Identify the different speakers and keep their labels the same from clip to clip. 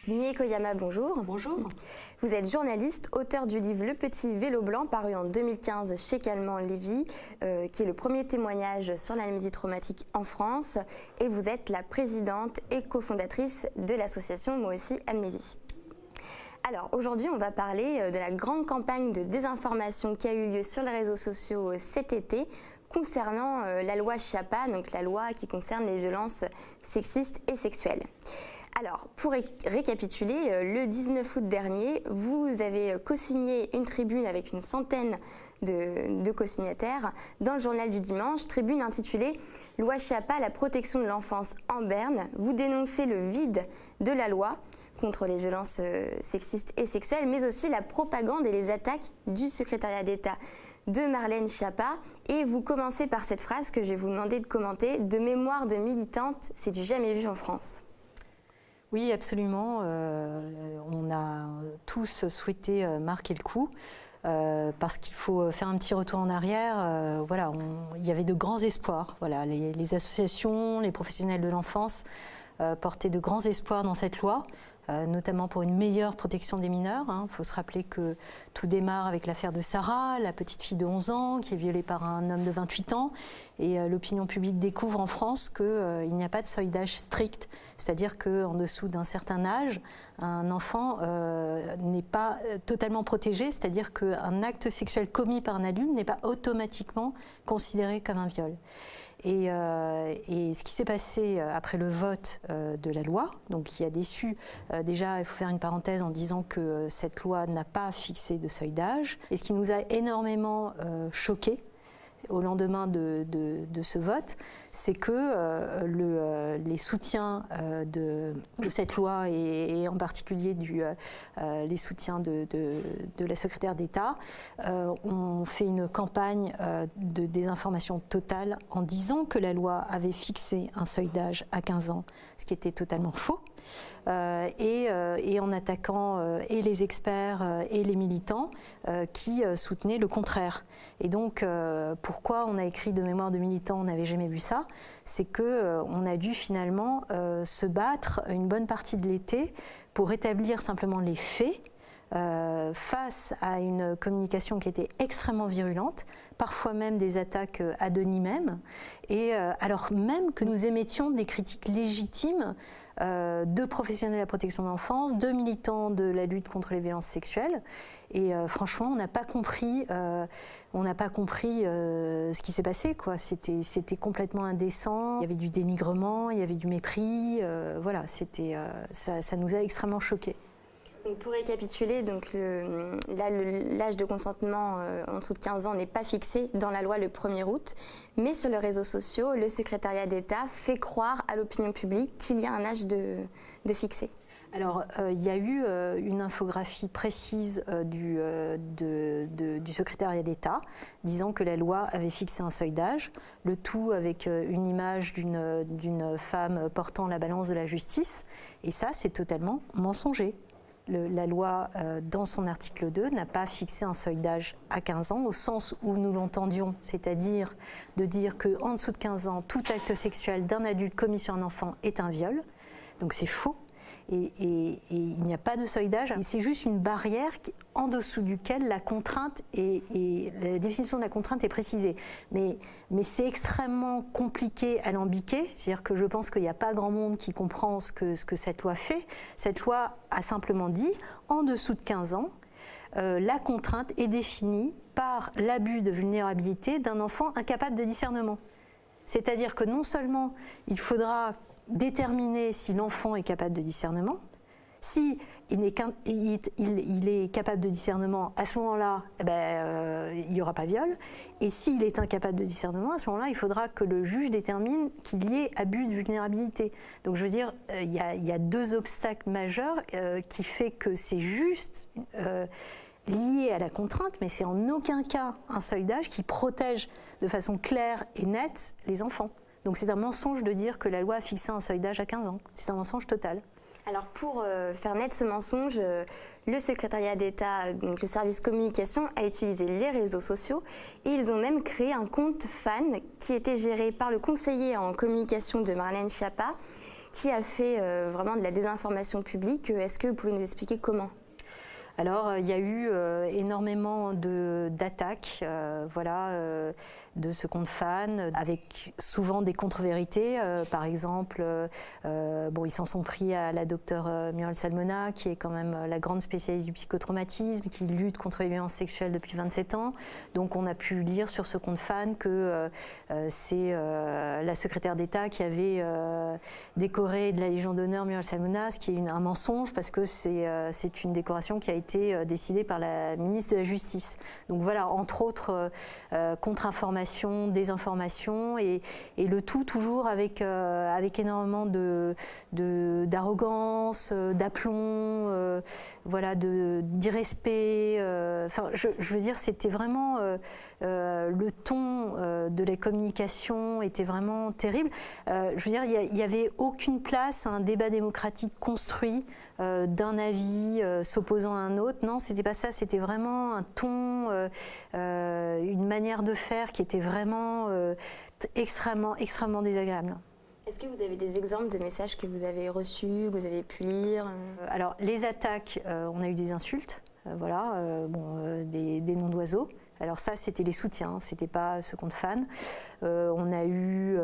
Speaker 1: Mie Koyama, bonjour.
Speaker 2: Bonjour.
Speaker 1: Vous êtes journaliste, auteur du livre Le Petit Vélo Blanc, paru en 2015 chez Calment-Lévy, qui est le premier témoignage sur l'amnésie traumatique en France. Et vous êtes la présidente et cofondatrice de l'association Moi aussi Amnésie. Alors aujourd'hui, on va parler de la grande campagne de désinformation qui a eu lieu sur les réseaux sociaux cet été concernant la loi Schiappa, donc la loi qui concerne les violences sexistes et sexuelles. Alors, pour récapituler, le 19 août dernier, vous avez co-signé une tribune avec une centaine de co-signataires dans le journal du dimanche, tribune intitulée « Loi Schiappa, la protection de l'enfance en berne ». Vous dénoncez le vide de la loi contre les violences sexistes et sexuelles, mais aussi la propagande et les attaques du secrétariat d'État de Marlène Schiappa. Et vous commencez par cette phrase que je vais vous demander de commenter « De mémoire de militante, c'est du jamais vu en France ».
Speaker 2: Oui, absolument. On a tous souhaité marquer le coup parce qu'il faut faire un petit retour en arrière. Voilà, il y avait de grands espoirs. Voilà, les associations, les professionnels de l'enfance portaient de grands espoirs dans cette loi, notamment pour une meilleure protection des mineurs. Il faut se rappeler que tout démarre avec l'affaire de Sarah, la petite fille de 11 ans qui est violée par un homme de 28 ans. Et l'opinion publique découvre en France qu'il n'y a pas de seuil d'âge strict. C'est-à-dire qu'en dessous d'un certain âge, un enfant n'est pas totalement protégé. C'est-à-dire qu'un acte sexuel commis par un adulte n'est pas automatiquement considéré comme un viol. Et ce qui s'est passé après le vote de la loi, donc qui a déçu, déjà il faut faire une parenthèse en disant que cette loi n'a pas fixé de seuil d'âge, et ce qui nous a énormément choqués au lendemain de ce vote, c'est que les soutiens de cette loi et en particulier les soutiens de la secrétaire d'État ont fait une campagne de désinformation totale en disant que la loi avait fixé un seuil d'âge à 15 ans, ce qui était totalement faux. Et en attaquant et les experts et les militants qui soutenaient le contraire. Et donc, pourquoi on a écrit de mémoire de militants, on n'avait jamais vu ça, c'est qu'on a dû finalement se battre une bonne partie de l'été pour établir simplement les faits face à une communication qui était extrêmement virulente, parfois même des attaques ad hominem, et alors même que nous émettions des critiques légitimes de professionnels de la protection de l'enfance, de militants de la lutte contre les violences sexuelles. Et franchement, on n'a pas compris, ce qui s'est passé, quoi. C'était complètement indécent. Il y avait du dénigrement, il y avait du mépris. Voilà, ça nous a extrêmement choqués.
Speaker 1: Donc pour récapituler, l'âge de consentement en dessous de 15 ans n'est pas fixé dans la loi le 1er août, mais sur les réseaux sociaux, le secrétariat d'État fait croire à l'opinion publique qu'il y a un âge de fixé.
Speaker 2: Alors, il y a eu une infographie précise du secrétariat d'État disant que la loi avait fixé un seuil d'âge, le tout avec une image d'une femme portant la balance de la justice, et ça, c'est totalement mensonger. La loi, dans son article 2, n'a pas fixé un seuil d'âge à 15 ans, au sens où nous l'entendions, c'est-à-dire de dire qu'en dessous de 15 ans, tout acte sexuel d'un adulte commis sur un enfant est un viol. Donc c'est faux. Et il n'y a pas de seuil d'âge. C'est juste une barrière en dessous duquel la contrainte et la définition de la contrainte est précisée. Mais c'est extrêmement compliqué à alambiqué. C'est-à-dire que je pense qu'il n'y a pas grand monde qui comprend ce que cette loi fait. Cette loi a simplement dit, en dessous de 15 ans, la contrainte est définie par l'abus de vulnérabilité d'un enfant incapable de discernement. C'est-à-dire que non seulement il faudra déterminer si l'enfant est capable de discernement. Si il est capable de discernement, à ce moment-là, il n'y aura pas viol. Et s'il est incapable de discernement, à ce moment-là, il faudra que le juge détermine qu'il y ait abus de vulnérabilité. Donc je veux dire, il y a deux obstacles majeurs qui fait que c'est juste lié à la contrainte, mais c'est en aucun cas un seuil d'âge qui protège de façon claire et nette les enfants. Donc c'est un mensonge de dire que la loi a fixé un seuil d'âge à 15 ans. C'est un mensonge total.
Speaker 1: Alors pour faire naître ce mensonge, le secrétariat d'État, donc le service communication, a utilisé les réseaux sociaux et ils ont même créé un compte fan qui était géré par le conseiller en communication de Marlène Schiappa, qui a fait vraiment de la désinformation publique. Est-ce que vous pouvez nous expliquer comment ?
Speaker 2: Alors, il y a eu énormément d'attaques, de ce compte fan, avec souvent des contre-vérités. Par exemple, ils s'en sont pris à la docteure Muriel Salmona, qui est quand même la grande spécialiste du psychotraumatisme, qui lutte contre les violences sexuelles depuis 27 ans. Donc, on a pu lire sur ce compte fan que c'est la secrétaire d'État qui avait décoré de la Légion d'honneur Muriel Salmona, ce qui est un mensonge, parce que c'est une décoration qui a été décidée par la ministre de la Justice. Donc voilà, entre autres contre-informations, désinformation, et le tout toujours avec énormément d'arrogance, d'aplomb, d'irrespect. Je veux dire, c'était vraiment le ton de la communication était vraiment terrible. Je veux dire, il n'y avait aucune place à un débat démocratique construit d'un avis s'opposant à un autre. Non, c'était pas ça. C'était vraiment un ton, une manière de faire qui était vraiment extrêmement désagréable.
Speaker 1: Est-ce que vous avez des exemples de messages que vous avez reçus, que vous avez pu lire ?
Speaker 2: Alors, les attaques, on a eu des insultes, des noms d'oiseaux. Alors ça, c'était les soutiens, c'était pas ce compte fan. On a eu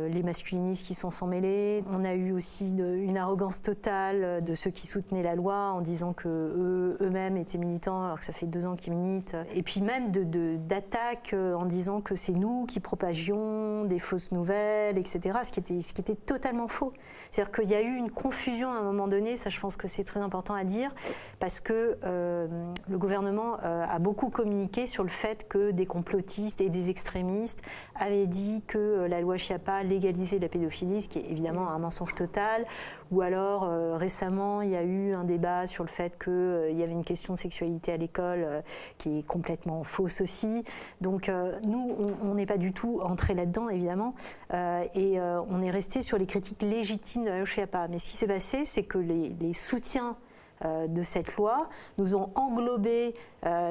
Speaker 2: les masculinistes qui s'en sont mêlés. On a eu aussi une arrogance totale de ceux qui soutenaient la loi en disant que eux-mêmes étaient militants alors que ça fait 2 ans qu'ils militent. Et puis même d'attaques en disant que c'est nous qui propagions des fausses nouvelles, etc. Ce qui était totalement faux. C'est-à-dire qu'il y a eu une confusion à un moment donné, ça je pense que c'est très important à dire, parce que le gouvernement a beaucoup communiqué sur le fait que des complotistes et des extrémistes avaient dit que la loi Schiappa légalisait la pédophilie, ce qui est évidemment un mensonge total. Ou alors, récemment, il y a eu un débat sur le fait qu'il y avait une question de sexualité à l'école qui est complètement fausse aussi. Donc, nous, on n'est pas du tout entrés là-dedans, évidemment, et on est resté sur les critiques légitimes de la loi Schiappa. Mais ce qui s'est passé, c'est que les soutiens de cette loi nous ont englobés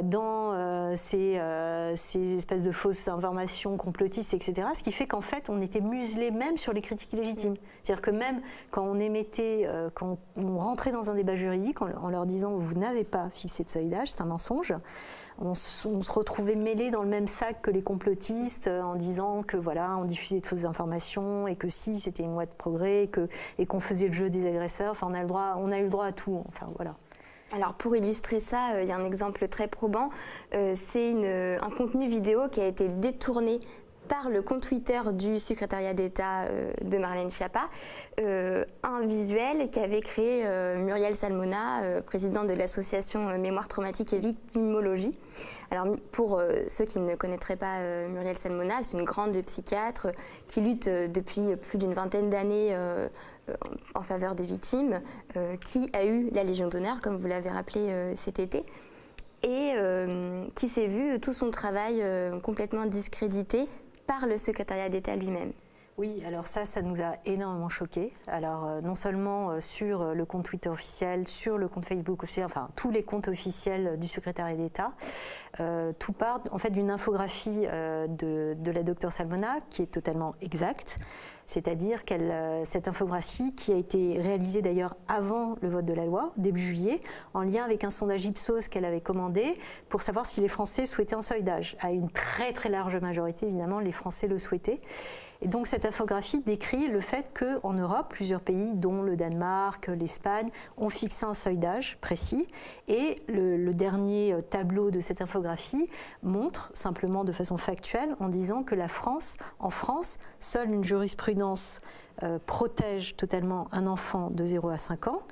Speaker 2: dans ces espèces de fausses informations complotistes, etc. Ce qui fait qu'en fait, on était muselés même sur les critiques légitimes. C'est-à-dire que même quand on émettait, quand on rentrait dans un débat juridique en leur disant « vous n'avez pas fixé de seuil d'âge, c'est un mensonge », on se retrouvait mêlés dans le même sac que les complotistes en disant que voilà, on diffusait de fausses informations et que si c'était une loi de progrès et qu'on faisait le jeu des agresseurs. Enfin, on a eu le droit à tout. Enfin, voilà.
Speaker 1: Alors pour illustrer ça, il y a un exemple très probant. C'est un contenu vidéo qui a été détourné par le compte Twitter du secrétariat d'État de Marlène Schiappa, un visuel qu'avait créé Muriel Salmona, présidente de l'association Mémoire traumatique et victimologie. Alors pour ceux qui ne connaîtraient pas Muriel Salmona, c'est une grande psychiatre qui lutte depuis plus d'une vingtaine d'années en faveur des victimes, qui a eu la Légion d'honneur, comme vous l'avez rappelé cet été, et qui s'est vu tout son travail complètement discrédité par le secrétariat d'État lui-même.
Speaker 2: Oui, alors ça nous a énormément choqués. Alors non seulement sur le compte Twitter officiel, sur le compte Facebook officiel, enfin tous les comptes officiels du secrétariat d'État. Tout part en fait d'une infographie de la docteure Salmona qui est totalement exacte. C'est-à-dire cette infographie qui a été réalisée d'ailleurs avant le vote de la loi, début juillet, en lien avec un sondage Ipsos qu'elle avait commandé pour savoir si les Français souhaitaient un seuil d'âge. À une très très large majorité, évidemment, les Français le souhaitaient. Et donc cette infographie décrit le fait qu'en Europe, plusieurs pays, dont le Danemark, l'Espagne, ont fixé un seuil d'âge précis. Et le dernier tableau de cette infographie montre, simplement de façon factuelle, en disant que en France, seule une jurisprudence protège totalement un enfant de 0 à 5 ans.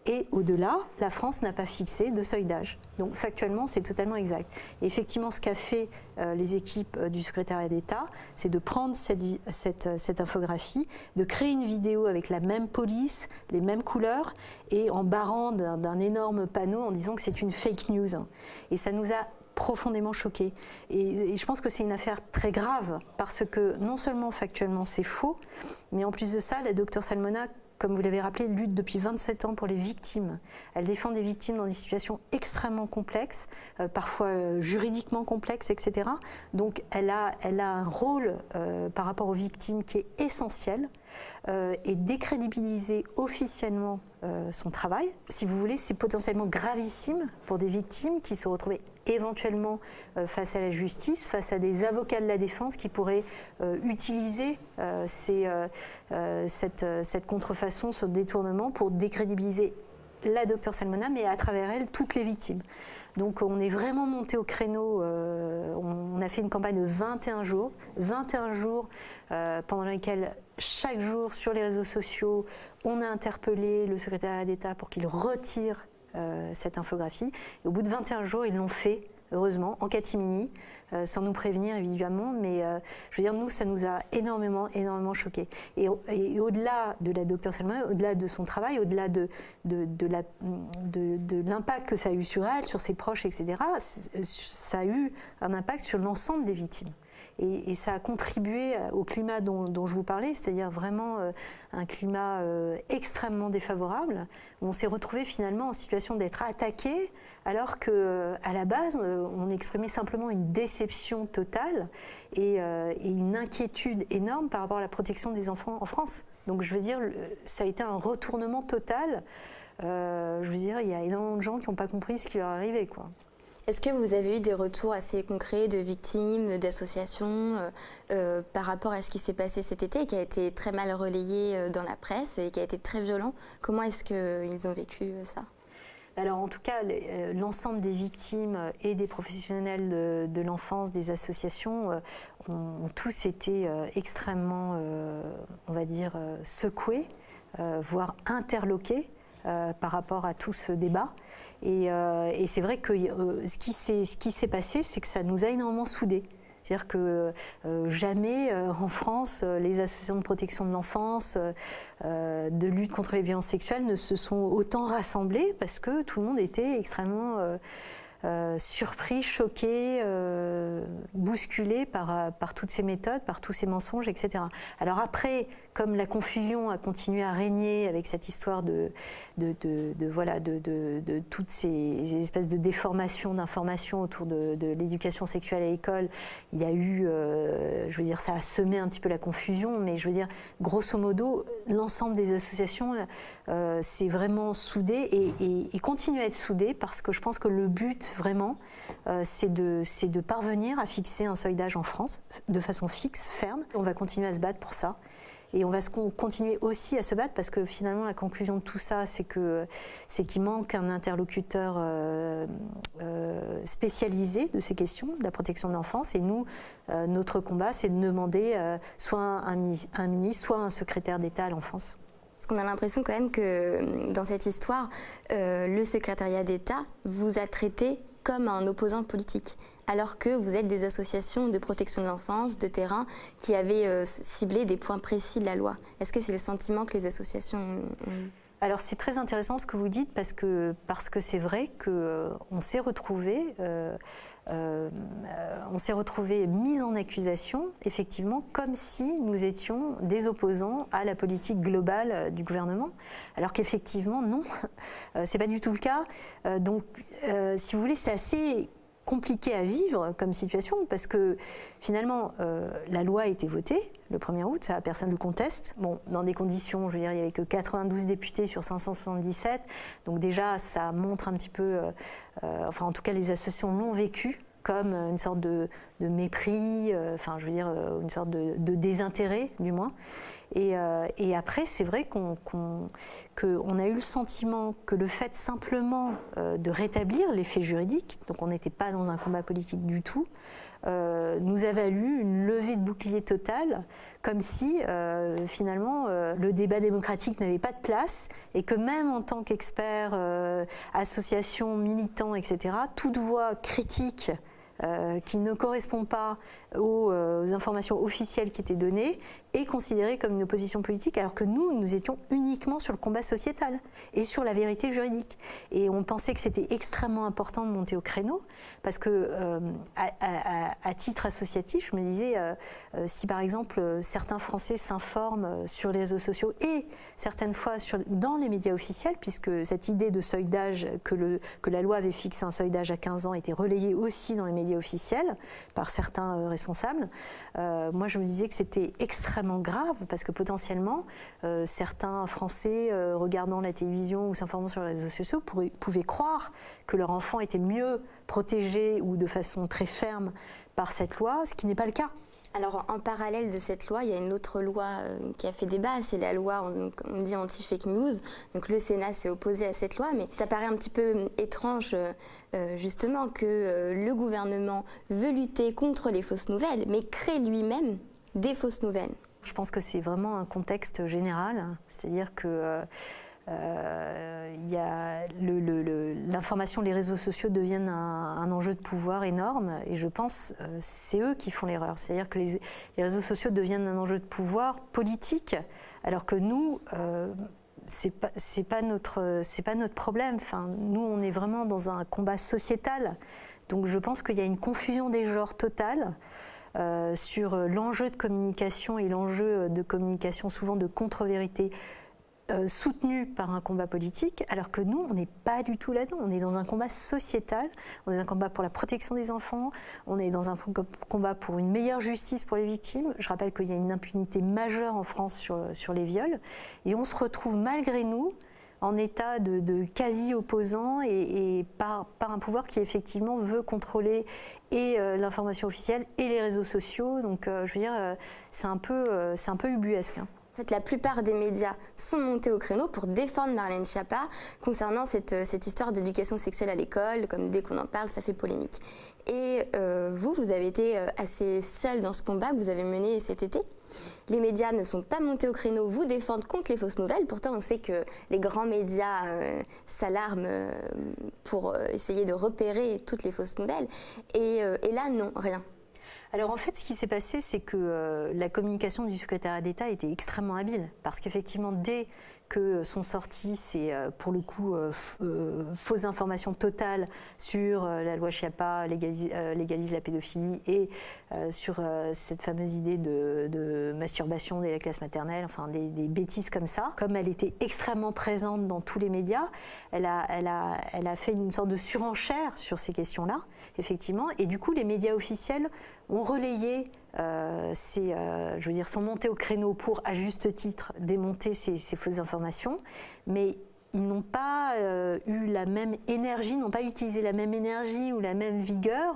Speaker 2: Et au-delà, la France n'a pas fixé de seuil d'âge. Donc factuellement, c'est totalement exact. Et effectivement, ce qu'a fait les équipes du secrétariat d'État, c'est de prendre cette infographie, de créer une vidéo avec la même police, les mêmes couleurs, et en barrant d'un énorme panneau en disant que c'est une fake news. Et ça nous a profondément choqués. Et je pense que c'est une affaire très grave, parce que non seulement factuellement c'est faux, mais en plus de ça, la docteure Salmona, comme vous l'avez rappelé, lutte depuis 27 ans pour les victimes. Elle défend des victimes dans des situations extrêmement complexes, parfois juridiquement complexes, etc. Donc elle a un rôle par rapport aux victimes qui est essentiel. et décrédibiliser officiellement son travail. Si vous voulez, c'est potentiellement gravissime pour des victimes qui se retrouvaient éventuellement face à la justice, face à des avocats de la défense qui pourraient utiliser cette contrefaçon, ce détournement pour décrédibiliser la docteure Salmona, mais à travers elle, toutes les victimes. Donc on est vraiment monté au créneau, on a fait une campagne de 21 jours pendant lesquels chaque jour sur les réseaux sociaux, on a interpellé le secrétariat d'État pour qu'il retire cette infographie. Et au bout de 21 jours, ils l'ont fait, heureusement, en catimini, sans nous prévenir évidemment, mais je veux dire, nous, ça nous a énormément choqués. Et au-delà de la docteure Salmona, au-delà de son travail, au-delà de l'impact que ça a eu sur elle, sur ses proches, etc., ça a eu un impact sur l'ensemble des victimes. Et ça a contribué au climat dont je vous parlais, c'est-à-dire vraiment un climat extrêmement défavorable, où on s'est retrouvé finalement en situation d'être attaqué, alors qu'à la base, on exprimait simplement une déception totale et une inquiétude énorme par rapport à la protection des enfants en France. Donc je veux dire, ça a été un retournement total. Je veux dire, il y a énormément de gens qui n'ont pas compris ce qui leur arrivait, quoi.
Speaker 1: Est-ce que vous avez eu des retours assez concrets de victimes, d'associations par rapport à ce qui s'est passé cet été et qui a été très mal relayé dans la presse et qui a été très violent? Comment est-ce qu'ils ont vécu ça?
Speaker 2: Alors en tout cas, l'ensemble des victimes et des professionnels de l'enfance, des associations, ont tous été extrêmement, on va dire, secoués, voire interloqués par rapport à tout ce débat. Et c'est vrai que ce qui s'est passé, c'est que ça nous a énormément soudés. C'est-à-dire que jamais en France, les associations de protection de l'enfance, de lutte contre les violences sexuelles ne se sont autant rassemblées parce que tout le monde était extrêmement surpris, choqué, bousculé par toutes ces méthodes, par tous ces mensonges, etc. Alors après, comme la confusion a continué à régner avec cette histoire de toutes ces espèces de déformations d'informations autour de l'éducation sexuelle à l'école, il y a eu, je veux dire, ça a semé un petit peu la confusion, mais je veux dire, grosso modo, l'ensemble des associations s'est vraiment soudé et continue à être soudé parce que je pense que le but vraiment, c'est de parvenir à fixer un seuil d'âge en France de façon fixe, ferme. On va continuer à se battre pour ça. Et on va continuer aussi à se battre parce que finalement la conclusion de tout ça, c'est qu'il manque un interlocuteur spécialisé de ces questions, de la protection de l'enfance. Et nous, notre combat, c'est de demander soit un ministre, soit un secrétaire d'État à l'enfance.
Speaker 1: Parce qu'on a l'impression quand même que dans cette histoire, le secrétariat d'État vous a traité comme un opposant politique, alors que vous êtes des associations de protection de l'enfance, de terrain, qui avaient ciblé des points précis de la loi. Est-ce que c'est le sentiment que les associations ont?
Speaker 2: Alors c'est très intéressant ce que vous dites, parce que c'est vrai qu'on s'est retrouvés mis en accusation, effectivement, comme si nous étions des opposants à la politique globale du gouvernement, alors qu'effectivement, non, c'est pas du tout le cas. Donc, si vous voulez, c'est assez compliqué à vivre comme situation, parce que finalement, la loi a été votée le 1er août, ça, personne ne le conteste. Bon, dans des conditions, je veux dire, il n'y avait que 92 députés sur 577, donc déjà, ça montre un petit peu, enfin, en tout cas, les associations l'ont vécu comme une sorte de mépris, enfin, je veux dire, une sorte de désintérêt, du moins. Et après, c'est vrai qu'on a eu le sentiment que le fait simplement de rétablir les faits juridiques, donc on n'était pas dans un combat politique du tout, nous a valu une levée de bouclier totale, comme si finalement le débat démocratique n'avait pas de place et que même en tant qu'expert, association, militant, etc., toute voix critique qui ne correspond pas aux informations officielles qui étaient données est considérée comme une opposition politique, alors que nous étions uniquement sur le combat sociétal et sur la vérité juridique. Et on pensait que c'était extrêmement important de monter au créneau, parce que à titre associatif, je me disais, si par exemple certains Français s'informent sur les réseaux sociaux et certaines fois dans les médias officiels, puisque cette idée de seuil d'âge, que la loi avait fixé un seuil d'âge à 15 ans, était relayée aussi dans les médias médias officiels par certains responsables. Moi, je me disais que c'était extrêmement grave parce que potentiellement, certains Français regardant la télévision ou s'informant sur les réseaux sociaux pouvaient croire que leur enfant était mieux protégé ou de façon très ferme par cette loi, ce qui n'est pas le cas.
Speaker 1: Alors, en parallèle de cette loi, il y a une autre loi qui a fait débat, c'est la loi, on dit anti-fake news. Donc, le Sénat s'est opposé à cette loi, mais ça paraît un petit peu étrange, justement, que le gouvernement veut lutter contre les fausses nouvelles, mais crée lui-même des fausses nouvelles.
Speaker 2: Je pense que c'est vraiment un contexte général, c'est-à-dire que l'information, les réseaux sociaux deviennent un enjeu de pouvoir énorme et je pense que c'est eux qui font l'erreur. C'est-à-dire que les réseaux sociaux deviennent un enjeu de pouvoir politique alors que nous, c'est pas notre problème. Enfin, nous, on est vraiment dans un combat sociétal. Donc je pense qu'il y a une confusion des genres totale. Sur l'enjeu de communication et l'enjeu de communication souvent de contre-vérité soutenu par un combat politique, alors que nous, on n'est pas du tout là-dedans. On est dans un combat sociétal, on est dans un combat pour la protection des enfants, on est dans un combat pour une meilleure justice pour les victimes. Je rappelle qu'il y a une impunité majeure en France sur les viols, et on se retrouve malgré nous en état de quasi-opposant et par un pouvoir qui effectivement veut contrôler et l'information officielle et les réseaux sociaux. Donc je veux dire, c'est un peu ubuesque. Hein.
Speaker 1: En fait, la plupart des médias sont montés au créneau pour défendre Marlène Schiappa concernant cette histoire d'éducation sexuelle à l'école, comme dès qu'on en parle, ça fait polémique. Et vous avez été assez seul dans ce combat que vous avez mené cet été. Les médias ne sont pas montés au créneau, vous défendent contre les fausses nouvelles. Pourtant, on sait que les grands médias s'alarment pour essayer de repérer toutes les fausses nouvelles. Et là, non, rien.
Speaker 2: Alors en fait, ce qui s'est passé, c'est que la communication du secrétariat d'État était extrêmement habile. Parce qu'effectivement, dès que sont sorties ces, pour le coup, fausses informations totales sur la loi Schiappa, légalise la pédophilie, et sur cette fameuse idée de masturbation dès la classe maternelle, enfin des bêtises comme ça, comme elle était extrêmement présente dans tous les médias, elle a fait une sorte de surenchère sur ces questions-là, effectivement, et du coup, les médias officiels ont relayé, sont montés au créneau pour, à juste titre, démonter ces fausses informations, mais ils n'ont pas eu la même énergie, n'ont pas utilisé la même énergie ou la même vigueur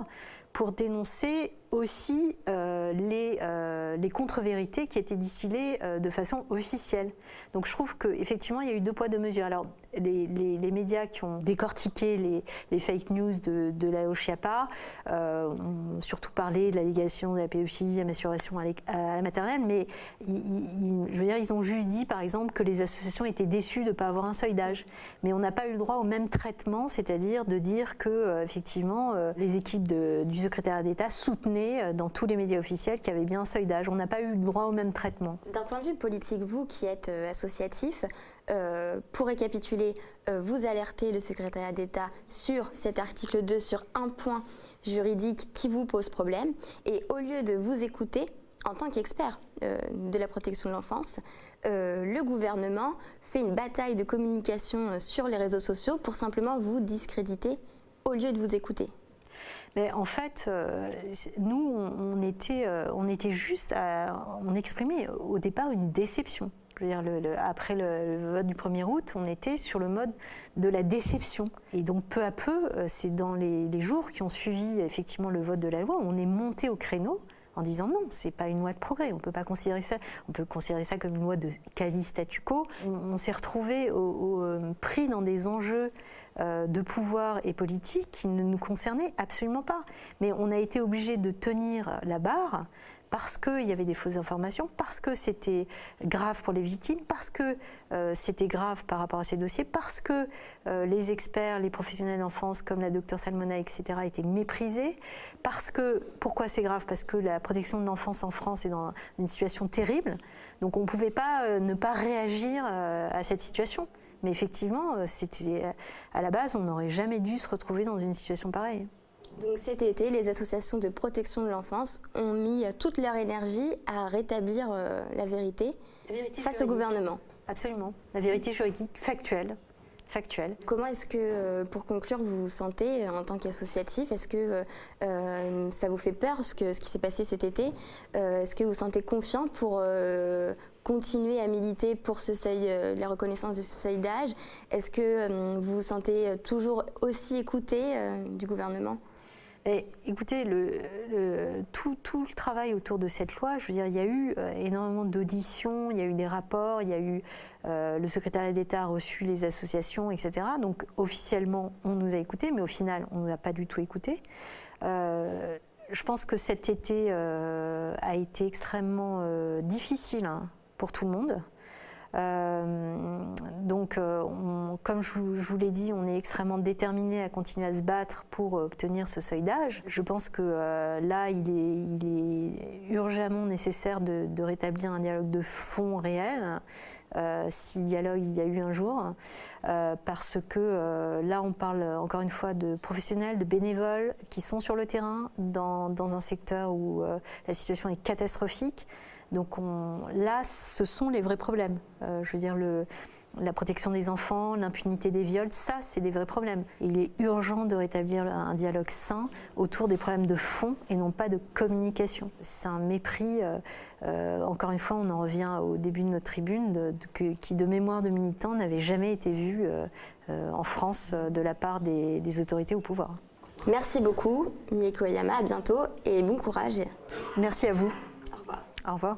Speaker 2: pour dénoncer aussi les contre-vérités qui étaient distillées de façon officielle. Donc je trouve qu'effectivement, il y a eu deux poids, deux mesures. Alors, les médias qui ont décortiqué les fake news de la loi Schiappa ont surtout parlé de la légalisation de la pédophilie, de la masturbation à la maternelle, mais je veux dire, ils ont juste dit, par exemple, que les associations étaient déçues de ne pas avoir un seuil d'âge. Mais on n'a pas eu le droit au même traitement, c'est-à-dire de dire que, effectivement, les équipes du secrétariat d'État soutenaient dans tous les médias officiels qu'il y avait bien un seuil d'âge. On n'a pas eu le droit au même traitement.
Speaker 1: D'un point de vue politique, vous qui êtes associatif, pour récapituler, vous alertez le secrétariat d'État sur cet article 2, sur un point juridique qui vous pose problème, et au lieu de vous écouter, en tant qu'expert de la protection de l'enfance, le gouvernement fait une bataille de communication sur les réseaux sociaux pour simplement vous discréditer au lieu de vous écouter.
Speaker 2: Mais en fait, nous, on exprimait au départ une déception. Je veux dire, après le vote du 1er août, on était sur le mode de la déception. Et donc, peu à peu, c'est dans les jours qui ont suivi effectivement le vote de la loi, on est monté au créneau en disant non, c'est pas une loi de progrès, on peut pas considérer ça, on peut considérer ça comme une loi de quasi statu quo. On s'est retrouvé pris dans des enjeux de pouvoir et politique qui ne nous concernaient absolument pas. Mais on a été obligé de tenir la barre parce qu'il y avait des fausses informations, parce que c'était grave pour les victimes, parce que c'était grave par rapport à ces dossiers, parce que les experts, les professionnels d'enfance comme la docteure Salmona, etc. étaient méprisés, parce que, pourquoi c'est grave? Parce que la protection de l'enfance en France est dans une situation terrible, donc on ne pouvait pas ne pas réagir à cette situation. Mais effectivement, à la base, on n'aurait jamais dû se retrouver dans une situation pareille.
Speaker 1: Donc cet été, les associations de protection de l'enfance ont mis toute leur énergie à rétablir la vérité face au gouvernement.
Speaker 2: Absolument. La vérité juridique, factuelle. factuel.
Speaker 1: Comment est-ce que, pour conclure, vous vous sentez en tant qu'associatif? Est-ce que ça vous fait peur ce qui s'est passé cet été? Est-ce que vous vous sentez confiant pour continuer à militer pour ce seuil, la reconnaissance de ce seuil d'âge? Est-ce que vous vous sentez toujours aussi écouté du gouvernement?
Speaker 2: Et écoutez, tout le travail autour de cette loi, je veux dire, il y a eu énormément d'auditions, il y a eu des rapports, il y a eu le secrétariat d'État a reçu les associations, etc. Donc officiellement, on nous a écoutés, mais au final, on ne nous a pas du tout écoutés. Je pense que cet été a été extrêmement difficile pour tout le monde. Comme je vous l'ai dit, on est extrêmement déterminés à continuer à se battre pour obtenir ce seuil d'âge. Je pense que là, il est urgemment nécessaire de rétablir un dialogue de fond réel, si dialogue il y a eu un jour, parce que là, on parle encore une fois de professionnels, de bénévoles qui sont sur le terrain dans un secteur où la situation est catastrophique. Donc là, ce sont les vrais problèmes. Je veux dire, la protection des enfants, l'impunité des viols, ça, c'est des vrais problèmes. Il est urgent de rétablir un dialogue sain autour des problèmes de fond et non pas de communication. C'est un mépris, encore une fois, on en revient au début de notre tribune, qui de mémoire de militants n'avait jamais été vu en France de la part des autorités au pouvoir.
Speaker 1: Merci beaucoup, Mieko Oyama, à bientôt et bon courage.
Speaker 2: Merci à vous.
Speaker 1: Au revoir.
Speaker 2: Au revoir.